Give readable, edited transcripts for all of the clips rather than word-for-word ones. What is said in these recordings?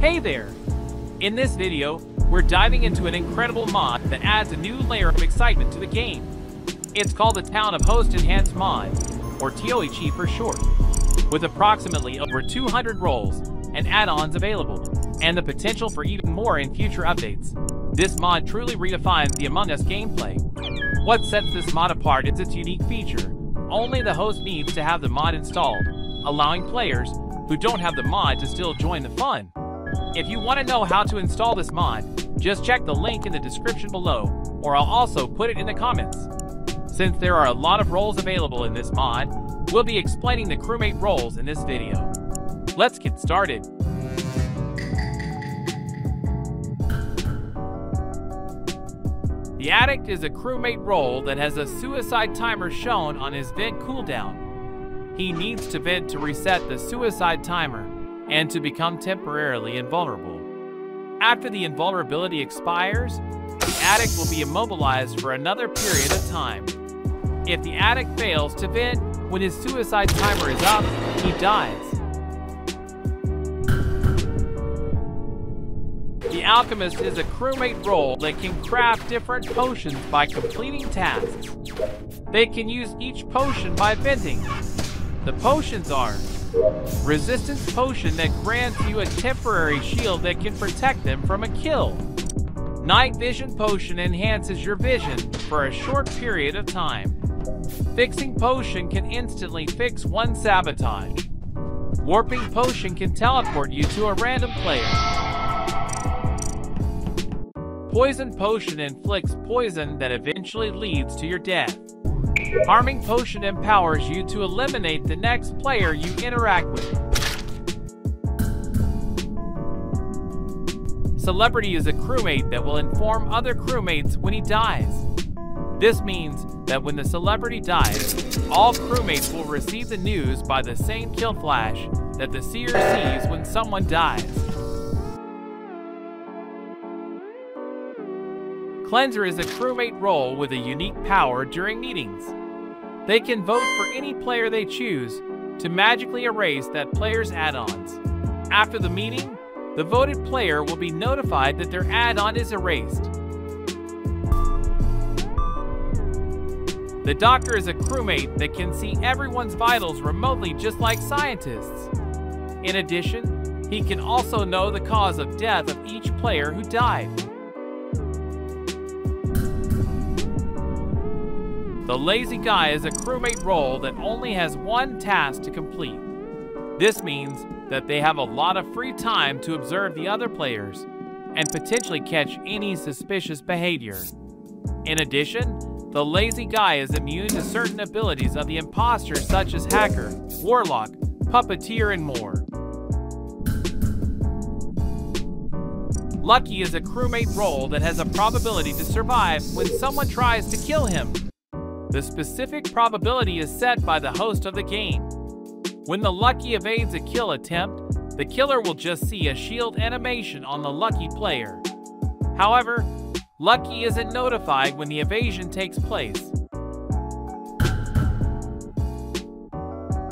Hey there! In this video, we're diving into an incredible mod that adds a new layer of excitement to the game. It's called the Town of Host Enhanced mod, or TOHE for short, with approximately over 200 roles and add-ons available, and the potential for even more in future updates. This mod truly redefines the Among Us gameplay. What sets this mod apart is its unique feature. Only the host needs to have the mod installed, allowing players who don't have the mod to still join the fun. If you want to know how to install this mod, just check the link in the description below, or I'll also put it in the comments. Since there are a lot of roles available in this mod, we'll be explaining the CREWMATE roles in this video. Let's get started. The Addict is a CREWMATE role that has a suicide timer shown on his vent cooldown. He needs to vent to reset the suicide timer and to become temporarily invulnerable. After the invulnerability expires, the Addict will be immobilized for another period of time. If the Addict fails to vent when his suicide timer is up, he dies. The Alchemist is a CREWMATE role that can craft different potions by completing tasks. They can use each potion by venting. The potions are Resistance Potion that grants you a temporary shield that can protect them from a kill. Night Vision Potion enhances your vision for a short period of time. Fixing Potion can instantly fix one sabotage. Warping Potion can teleport you to a random player. Poison Potion inflicts poison that eventually leads to your death. Harming Potion empowers you to eliminate the next player you interact with. Celebrity is a CREWMATE that will inform other CREWMATEs when he dies. This means that when the celebrity dies, all CREWMATEs will receive the news by the same kill flash that the seer sees when someone dies. Cleanser is a CREWMATE role with a unique power during meetings. They can vote for any player they choose to magically erase that player's add-ons. After the meeting, the voted player will be notified that their add-on is erased. The Doctor is a CREWMATE that can see everyone's vitals remotely just like scientists. In addition, he can also know the cause of death of each player who died. The Lazy Guy is a CREWMATE role that only has one task to complete. This means that they have a lot of free time to observe the other players and potentially catch any suspicious behavior. In addition, the Lazy Guy is immune to certain abilities of the imposter such as Hacker, Warlock, Puppeteer, and more. Luckey is a CREWMATE role that has a probability to survive when someone tries to kill him. The specific probability is set by the host of the game. When the Luckey evades a kill attempt, the killer will just see a shield animation on the Luckey player. However, Luckey isn't notified when the evasion takes place.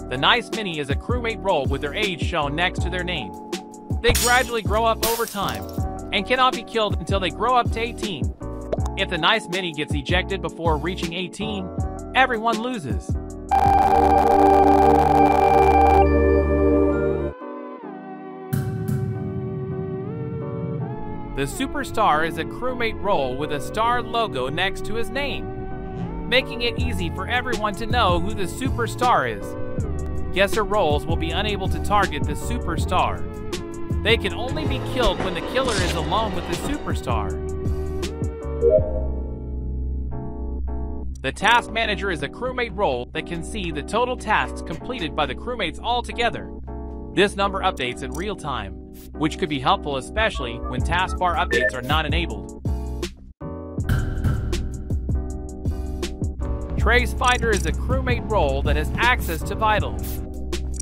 The Nice Mini is a CREWMATE role with their age shown next to their name. They gradually grow up over time and cannot be killed until they grow up to 18. If the Nice Mini gets ejected before reaching 18, everyone loses. The Superstar is a CREWMATE role with a star logo next to his name, making it easy for everyone to know who the Superstar is. Guesser roles will be unable to target the Superstar. They can only be killed when the killer is alone with the Superstar. The Task Manager is a CREWMATE role that can see the total tasks completed by the CREWMATEs all together. This number updates in real time, which could be helpful especially when taskbar updates are not enabled. TraceFinder is a CREWMATE role that has access to vitals.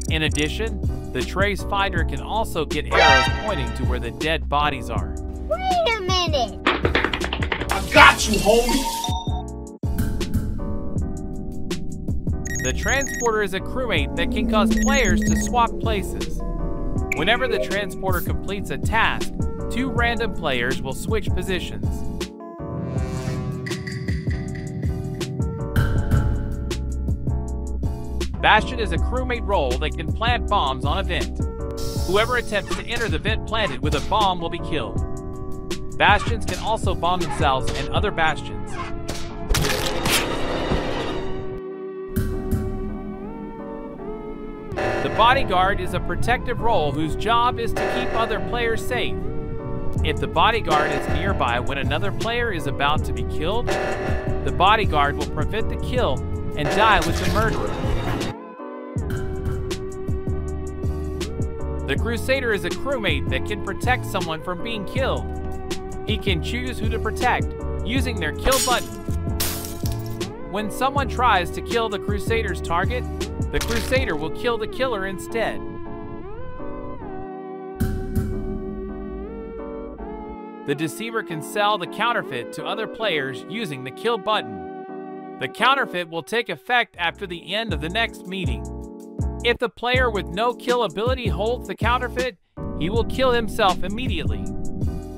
In addition, the TraceFinder can also get arrows pointing to where the dead bodies are. Wait a minute! I got you, homie! The Transporter is a CREWMATE that can cause players to swap places. Whenever the transporter completes a task, 2 random players will switch positions. Bastion is a crewmate role that can plant bombs on a vent. Whoever attempts to enter the vent planted with a bomb will be killed. Bastions can also bomb themselves and other bastions. The bodyguard is a protective role whose job is to keep other players safe. If the bodyguard is nearby when another player is about to be killed, the bodyguard will prevent the kill and die with the murderer. The Crusader is a crewmate that can protect someone from being killed. He can choose who to protect using their kill button. When someone tries to kill the Crusader's target, the Crusader will kill the killer instead. The Deceiver can sell the counterfeit to other players using the kill button. The counterfeit will take effect after the end of the next meeting. If the player with no kill ability holds the counterfeit, he will kill himself immediately.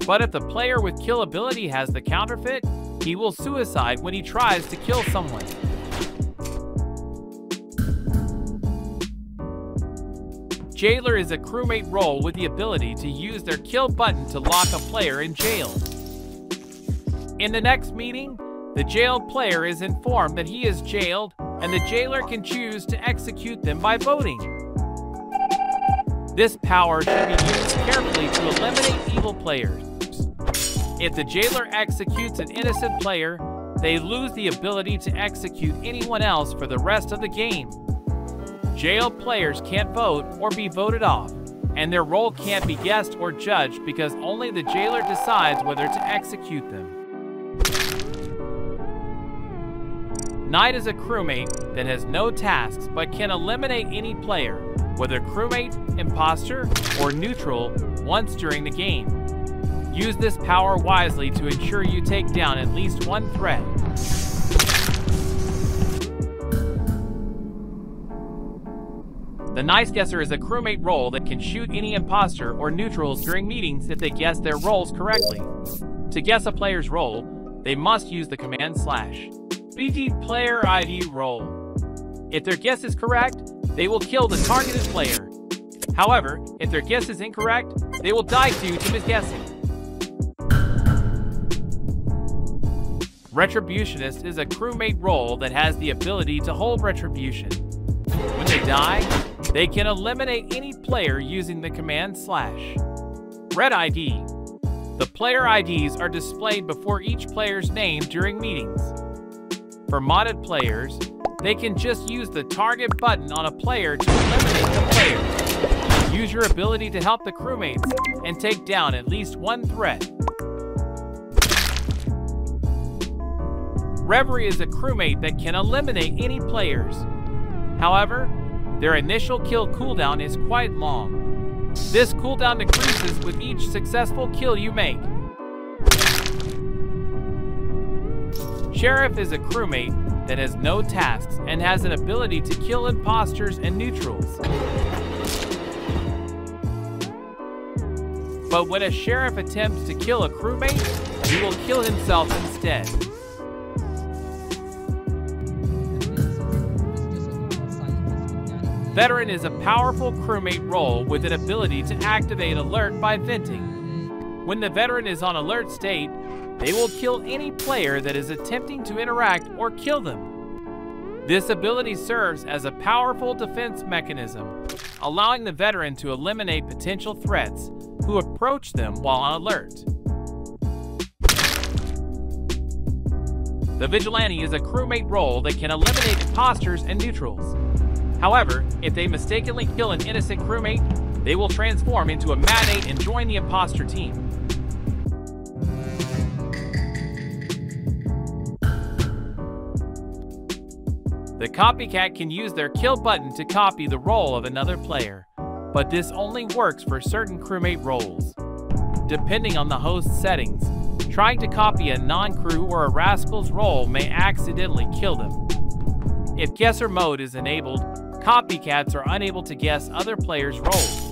But if the player with kill ability has the counterfeit, he will suicide when he tries to kill someone. Jailor is a crewmate role with the ability to use their kill button to lock a player in jail. In the next meeting, the jailed player is informed that he is jailed, and the jailor can choose to execute them by voting. This power should be used carefully to eliminate evil players. If the jailor executes an innocent player, they lose the ability to execute anyone else for the rest of the game. Jailed players can't vote or be voted off, and their role can't be guessed or judged because only the jailor decides whether to execute them. Knight is a crewmate that has no tasks but can eliminate any player, whether crewmate, imposter, or neutral, once during the game. Use this power wisely to ensure you take down at least one threat. The Nice Guesser is a crewmate role that can shoot any imposter or neutrals during meetings if they guess their roles correctly. To guess a player's role, they must use the command /BT player ID role. If their guess is correct, they will kill the targeted player. However, if their guess is incorrect, they will die due to misguessing. Retributionist is a crewmate role that has the ability to hold retribution. When they die, they can eliminate any player using the command /Red ID. The player IDs are displayed before each player's name during meetings. For modded players, they can just use the target button on a player to eliminate the player. Use your ability to help the crewmates and take down at least one threat. Reverie is a crewmate that can eliminate any players. However, their initial kill cooldown is quite long. This cooldown decreases with each successful kill you make. Sheriff is a crewmate that has no tasks and has an ability to kill imposters and neutrals. But when a sheriff attempts to kill a crewmate, he will kill himself instead. Veteran is a powerful crewmate role with an ability to activate alert by venting. When the veteran is on alert state, they will kill any player that is attempting to interact or kill them. This ability serves as a powerful defense mechanism, allowing the veteran to eliminate potential threats who approach them while on alert. The Vigilante is a crewmate role that can eliminate imposters and neutrals. However, if they mistakenly kill an innocent crewmate, they will transform into a magnate and join the imposter team. The Copycat can use their kill button to copy the role of another player, but this only works for certain crewmate roles. Depending on the host's settings, trying to copy a non-crew or a rascal's role may accidentally kill them. If guesser mode is enabled, copycats are unable to guess other players' roles.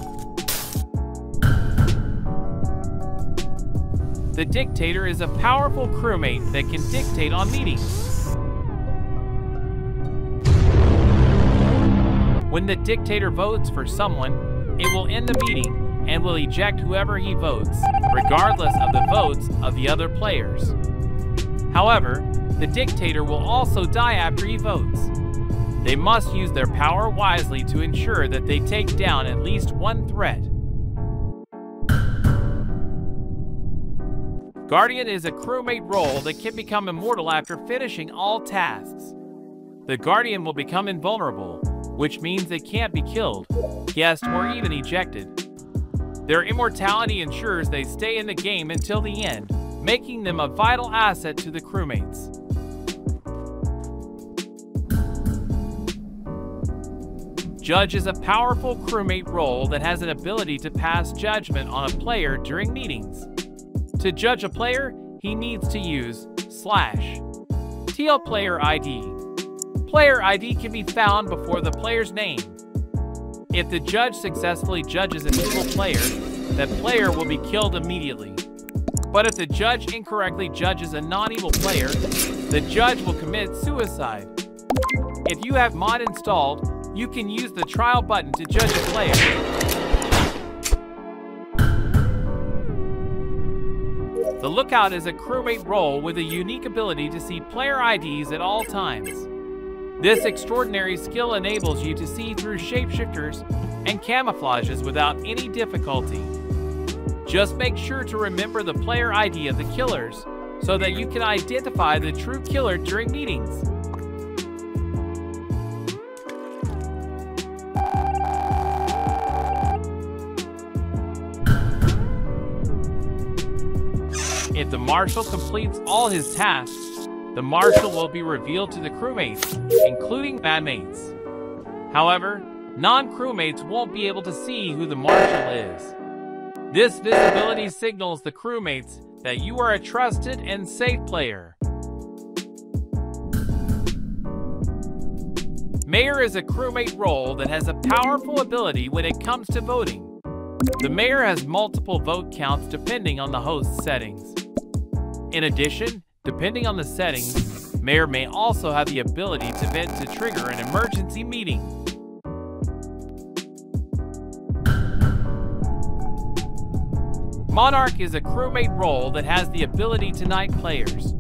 the Dictator is a powerful crewmate that can dictate on meetings. When the Dictator votes for someone, it will end the meeting and will eject whoever he votes, regardless of the votes of the other players. However, the Dictator will also die after he votes. They must use their power wisely to ensure that they take down at least one threat. Guardian is a crewmate role that can become immortal after finishing all tasks. The Guardian will become invulnerable, which means they can't be killed, guessed, or even ejected. Their immortality ensures they stay in the game until the end, making them a vital asset to the crewmates. Judge is a powerful crewmate role that has an ability to pass judgment on a player during meetings. To judge a player, he needs to use /TL player ID. Player ID can be found before the player's name. If the judge successfully judges an evil player, that player will be killed immediately. But if the judge incorrectly judges a non-evil player, the judge will commit suicide. If you have mod installed, you can use the trial button to judge a player. The Lookout is a crewmate role with a unique ability to see player IDs at all times. This extraordinary skill enables you to see through shapeshifters and camouflages without any difficulty. Just make sure to remember the player ID of the killers so that you can identify the true killer during meetings. If the Marshal completes all his tasks, the Marshal will be revealed to the crewmates, including bandmates. However, non-crewmates won't be able to see who the Marshal is. This visibility signals the crewmates that you are a trusted and safe player. Mayor is a crewmate role that has a powerful ability when it comes to voting. The Mayor has multiple vote counts depending on the host's settings. In addition, depending on the settings, Mayor may also have the ability to vent to trigger an emergency meeting. Monarch is a crewmate role that has the ability to knight players.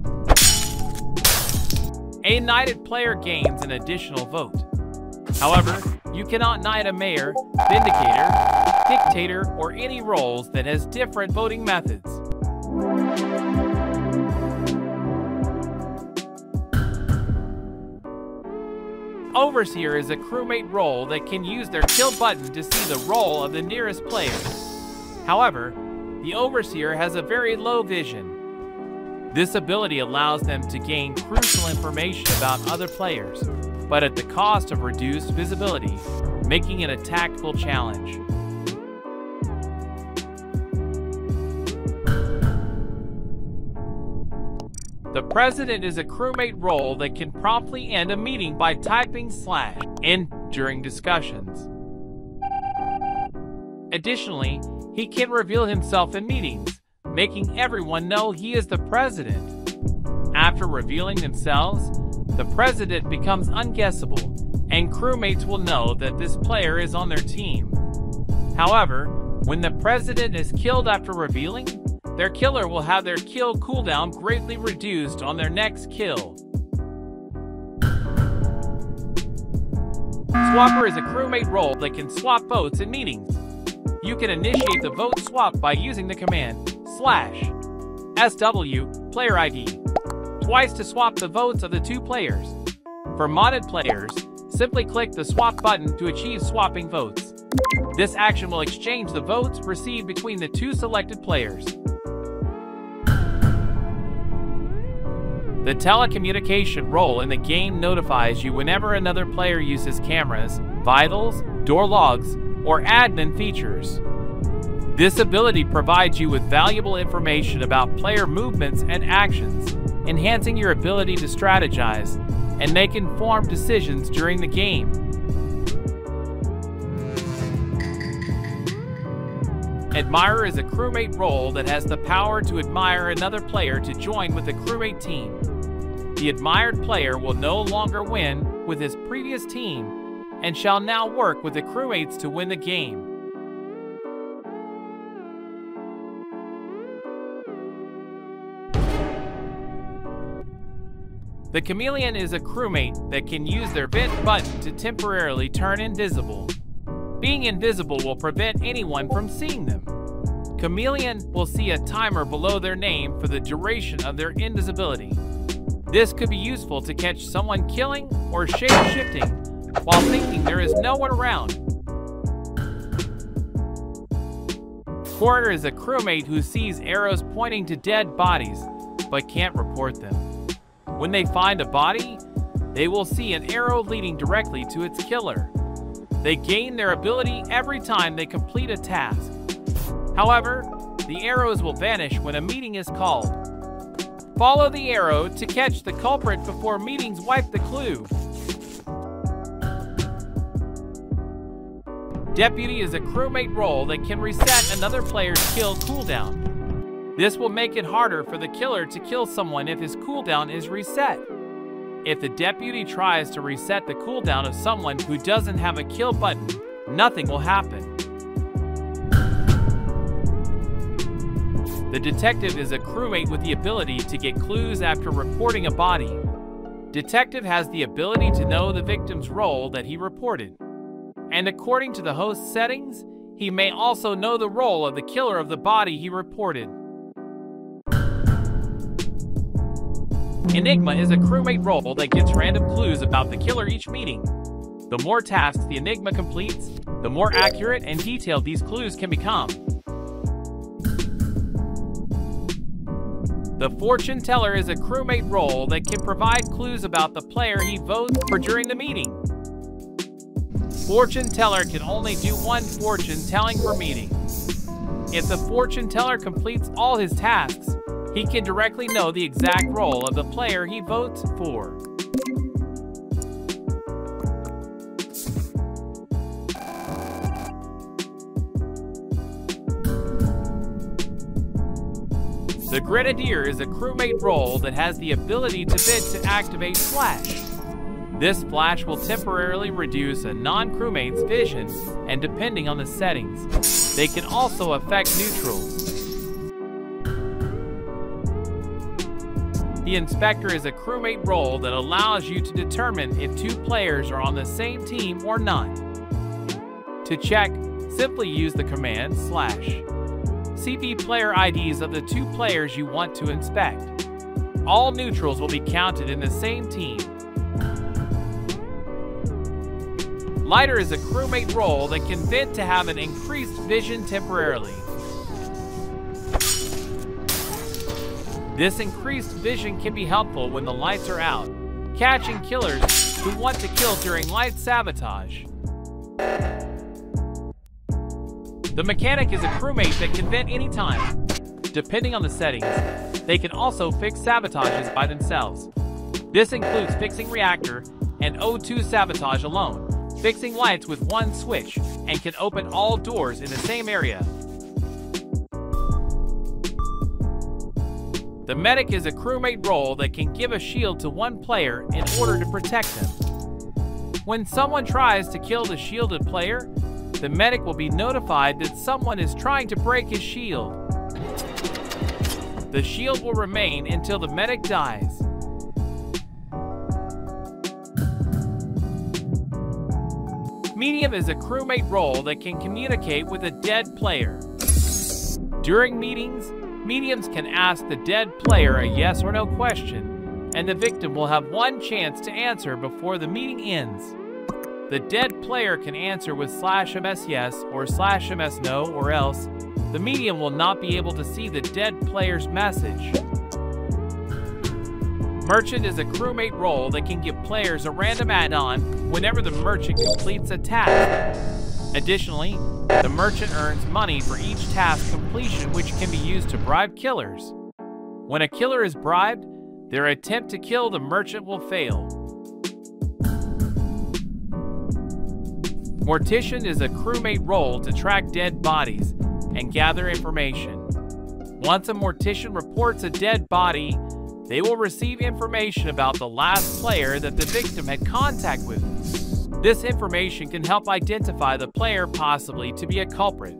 A knighted player gains an additional vote. However, you cannot knight a Mayor, Vindicator, Dictator, or any roles that has different voting methods. Overseer is a crewmate role that can use their kill button to see the role of the nearest player. However, the Overseer has a very low vision. This ability allows them to gain crucial information about other players, but at the cost of reduced visibility, making it a tactical challenge. The President is a crewmate role that can promptly end a meeting by typing /N during discussions. Additionally, he can reveal himself in meetings, making everyone know he is the President. After revealing themselves, the President becomes unguessable, and crewmates will know that this player is on their team. However, when the President is killed after revealing, their killer will have their kill cooldown greatly reduced on their next kill. Swapper is a crewmate role that can swap votes in meetings. You can initiate the vote swap by using the command /SW player ID twice to swap the votes of the two players. For modded players, simply click the swap button to achieve swapping votes. This action will exchange the votes received between the two selected players. The telecommunication role in the game notifies you whenever another player uses cameras, vitals, door logs, or admin features. This ability provides you with valuable information about player movements and actions, enhancing your ability to strategize and make informed decisions during the game. Admirer is a crewmate role that has the power to admire another player to join with the crewmate team. The admired player will no longer win with his previous team and shall now work with the crewmates to win the game. The Chameleon is a crewmate that can use their vent button to temporarily turn invisible. Being invisible will prevent anyone from seeing them. Chameleon will see a timer below their name for the duration of their invisibility. This could be useful to catch someone killing or shape-shifting while thinking there is no one around. Coroner is a crewmate who sees arrows pointing to dead bodies but can't report them. When they find a body, they will see an arrow leading directly to its killer. They gain their ability every time they complete a task. However, the arrows will vanish when a meeting is called. Follow the arrow to catch the culprit before meetings wipe the clue. Deputy is a crewmate role that can reset another player's kill cooldown. This will make it harder for the killer to kill someone if his cooldown is reset. If the deputy tries to reset the cooldown of someone who doesn't have a kill button, nothing will happen. The detective is a crewmate with the ability to get clues after reporting a body. Detective has the ability to know the victim's role that he reported. And according to the host's settings, he may also know the role of the killer of the body he reported. Enigma is a crewmate role that gets random clues about the killer each meeting. The more tasks the Enigma completes, the more accurate and detailed these clues can become. The Fortune Teller is a crewmate role that can provide clues about the player he votes for during the meeting. Fortune Teller can only do one fortune telling per meeting. If the Fortune Teller completes all his tasks, he can directly know the exact role of the player he votes for. The Grenadier is a crewmate role that has the ability to bid to activate Flash. This Flash will temporarily reduce a non-crewmate's vision, and depending on the settings, they can also affect neutrals. The Inspector is a crewmate role that allows you to determine if two players are on the same team or not. To check, simply use the command /CP player IDs of the two players you want to inspect. All neutrals will be counted in the same team. Lighter is a crewmate role that can vent to have an increased vision temporarily. This increased vision can be helpful when the lights are out, catching killers who want to kill during light sabotage. The Mechanic is a crewmate that can vent anytime. Depending on the settings, they can also fix sabotages by themselves. This includes fixing reactor and O2 sabotage alone, fixing lights with one switch, and can open all doors in the same area. The Medic is a crewmate role that can give a shield to one player in order to protect them. When someone tries to kill the shielded player, the Medic will be notified that someone is trying to break his shield. The shield will remain until the Medic dies. Medium is a crewmate role that can communicate with a dead player. During meetings, mediums can ask the dead player a yes or no question, and the victim will have one chance to answer before the meeting ends. The dead player can answer with /ms yes or /ms no, or else the medium will not be able to see the dead player's message. Merchant is a crewmate role that can give players a random add-on whenever the merchant completes a task. Additionally, the merchant earns money for each task completion, which can be used to bribe killers. When a killer is bribed, their attempt to kill the merchant will fail. Mortician is a crewmate role to track dead bodies. and gather information. Once a Mortician reports a dead body, they will receive information about the last player that the victim had contact with. This information can help identify the player possibly to be a culprit.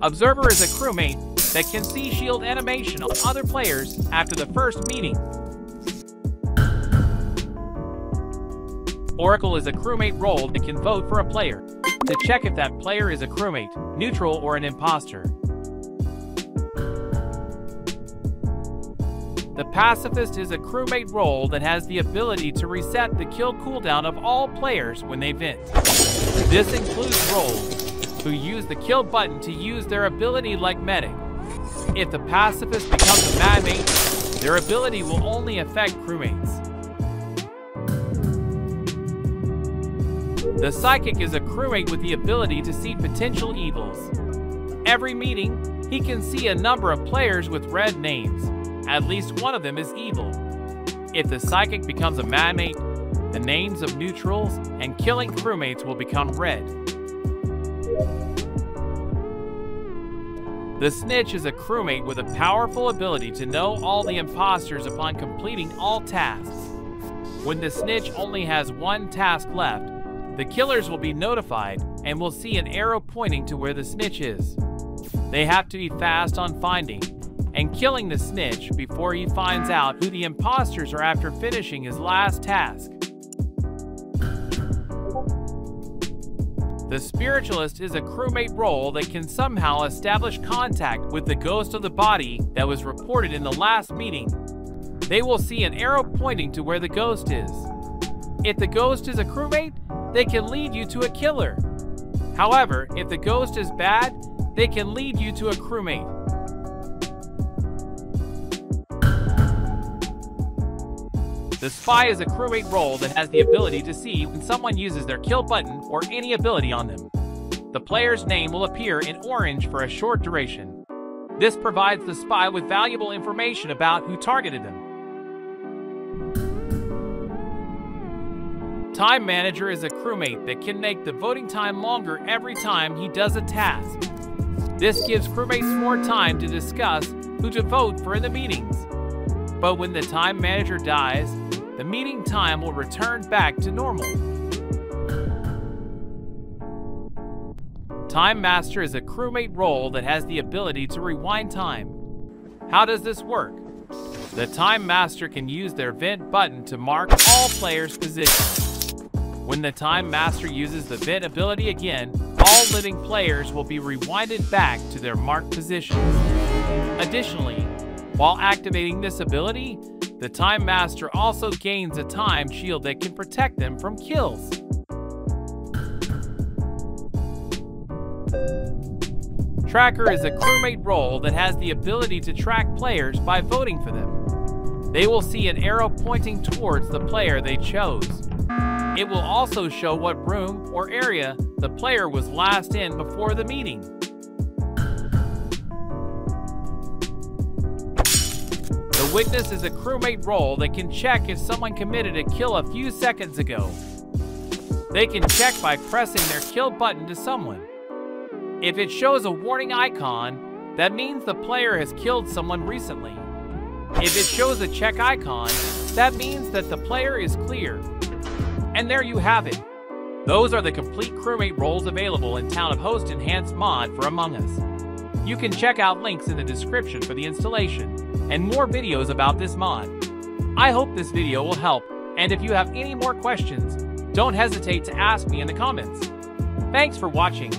Observer is a crewmate that can see shield animation on other players after the first meeting. Oracle is a crewmate role that can vote for a player to check if that player is a crewmate, neutral, or an imposter. The Pacifist is a crewmate role that has the ability to reset the kill cooldown of all players when they vent. This includes roles who use the kill button to use their ability like Medic. If the Pacifist becomes a madmate, their ability will only affect crewmates. The Psychic is a crewmate with the ability to see potential evils. Every meeting, he can see a number of players with red names. At least one of them is evil. If the Psychic becomes a madmate, the names of neutrals and killing crewmates will become red. The Snitch is a crewmate with a powerful ability to know all the imposters upon completing all tasks. When the Snitch only has one task left, the killers will be notified and will see an arrow pointing to where the Snitch is. They have to be fast on finding and killing the Snitch before he finds out who the imposters are after finishing his last task. The Spiritualist is a crewmate role that can somehow establish contact with the ghost of the body that was reported in the last meeting. They will see an arrow pointing to where the ghost is. If the ghost is a crewmate, they can lead you to a killer. However, if the ghost is bad, they can lead you to a crewmate. The Spy is a crewmate role that has the ability to see when someone uses their kill button or any ability on them. The player's name will appear in orange for a short duration. This provides the Spy with valuable information about who targeted them. Time Manager is a crewmate that can make the voting time longer every time he does a task. This gives crewmates more time to discuss who to vote for in the meetings. But when the Time Manager dies, the meeting time will return back to normal. Time Master is a crewmate role that has the ability to rewind time. How does this work? The Time Master can use their vent button to mark all players' positions. When the Time Master uses the vent ability again, all living players will be rewinded back to their marked positions. Additionally, while activating this ability, the Time Master also gains a time shield that can protect them from kills. Tracker is a crewmate role that has the ability to track players by voting for them. They will see an arrow pointing towards the player they chose. It will also show what room or area the player was last in before the meeting. The Witness is a crewmate role that can check if someone committed a kill a few seconds ago. They can check by pressing their kill button to someone. If it shows a warning icon, that means the player has killed someone recently. If it shows a check icon, that means that the player is clear. And there you have it. Those are the complete crewmate roles available in Town of Host Enhanced mod for Among Us. You can check out links in the description for the installation and more videos about this mod. I hope this video will help, and if you have any more questions, don't hesitate to ask me in the comments. Thanks for watching.